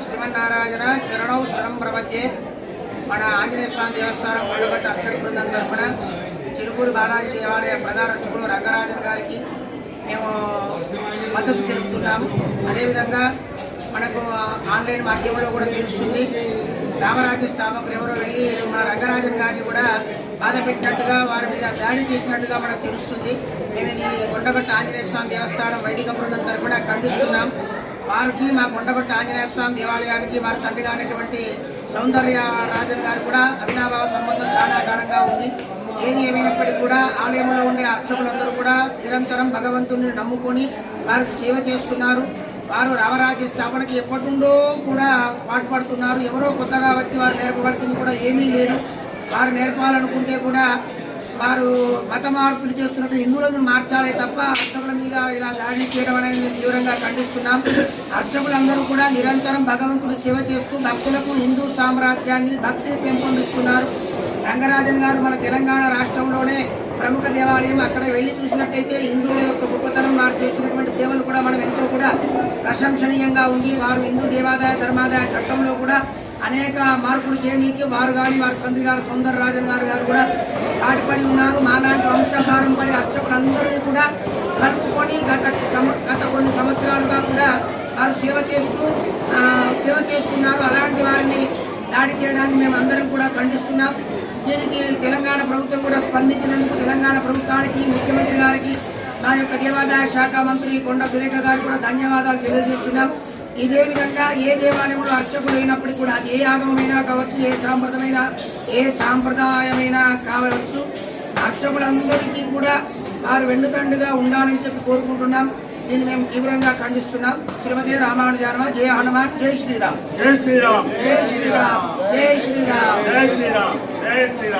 శ్రీమన్నారాయణ చరణౌ శరణం ప్రపద్యే. మన ఆంజనేయ స్వామి దేవస్థానం కొండగట్ట అర్చక బృందం తరఫున చిలుకూరు బాలాజీ దేవాలయ ప్రధాన అర్చకుడు రంగరాజన్ గారికి మేము మద్దతు తెలుపుతున్నాము. అదేవిధంగా మనకు ఆన్లైన్ మాధ్యమంలో కూడా తెలుస్తుంది, రామరాజ్య స్థాపకులు ఎవరో వెళ్ళి మన రంగరాజన్ గారిని కూడా బాధ పెట్టినట్టుగా, వారి మీద దాడి చేసినట్టుగా మనకు తెలుస్తుంది. మేము ఇది కొండగట్ట ఆంజనేయ స్వామి దేవస్థానం వైదిక బృందం తరఫున ఖండిస్తున్నాం. వారికి మా కొండగట్ట ఆంజనేయ స్వామి దేవాలయానికి వారి తండ్రి గారైనటువంటి సౌందర్య రాజన్ గారు కూడా అవినాభావ సంబంధం చాలా గాఢంగా ఉంది. ఏది ఏమైనప్పటికీ కూడా ఆలయంలో ఉండే అర్చకులందరూ కూడా నిరంతరం భగవంతుని నమ్ముకొని వారికి సేవ చేస్తున్నారు. వారు రామరాజ్య స్థాపనకి ఎప్పటి నుండో కూడా పాటుపడుతున్నారు. ఎవరో కొత్తగా వచ్చి వారు నేర్పవలసింది కూడా ఏమీ లేదు. వారు నేర్పాలనుకుంటే కూడా వారు మత మార్పులు చేస్తున్నట్టు హిందువులను మార్చాలే తప్ప అర్చకుల మీద ఇలా దాడి చేయడం అనేది మేము తీవ్రంగా ఖండిస్తున్నాం. అర్చకులందరూ కూడా నిరంతరం భగవంతుడు సేవ చేస్తూ భక్తులకు హిందూ సామ్రాజ్యాన్ని భక్తిని పెంపొందిస్తున్నారు. రంగరాజన్ గారు మన తెలంగాణ రాష్ట్రంలోనే ప్రముఖ దేవాలయం. అక్కడ వెళ్ళి చూసినట్టయితే హిందువుల యొక్క గొప్పతనం, వారు చేసినటువంటి సేవలు కూడా మనం ఎంతో కూడా ప్రశంసనీయంగా ఉంది. వారు హిందూ దేవాదాయ ధర్మాదాయ చట్టంలో కూడా అనేక మార్పులు చేయడానికి వారు కానీ వారి తండ్రి గారు సౌందర రాజన్ గారు కూడా పాటుపడి ఉన్నారు. మాలాంటి వంశపారంపర్య అర్చకులందరినీ కూడా కలుపుకొని గత కొన్ని సంవత్సరాలుగా కూడా వారు సేవ చేస్తున్నారు. అలాంటి వారిని దాడి చేయడానికి మేము అందరం కూడా ఖండిస్తున్నాం. దీనికి తెలంగాణ ప్రభుత్వం కూడా స్పందించినందుకు తెలంగాణ ప్రభుత్వానికి, ముఖ్యమంత్రి గారికి, నా యొక్క దేవాదాయ శాఖ మంత్రి కొండ సురేఖ గారికి కూడా ధన్యవాదాలు తెలియజేస్తున్నాం. ఇదే విధంగా ఏ దేవాలయంలో అర్చకులు అయినప్పటికీ కూడా ఏ ఆగమమైనా కావచ్చు, ఏ సాంప్రదాయమైనా కావచ్చు, అర్చకులందరికీ కూడా వారు వెన్నుతండుగా ఉండాలని చెప్పి కోరుకుంటున్నాం. దీన్ని మేము తీవ్రంగా ఖండిస్తున్నాం. శ్రీమతి రామానుజానమ. జయ హనుమాన్. జై శ్రీరామ్. జై శ్రీరామ్. జై శ్రీరామ్. జై శ్రీరామ్. జై శ్రీరామ్. జై శ్రీరామ్.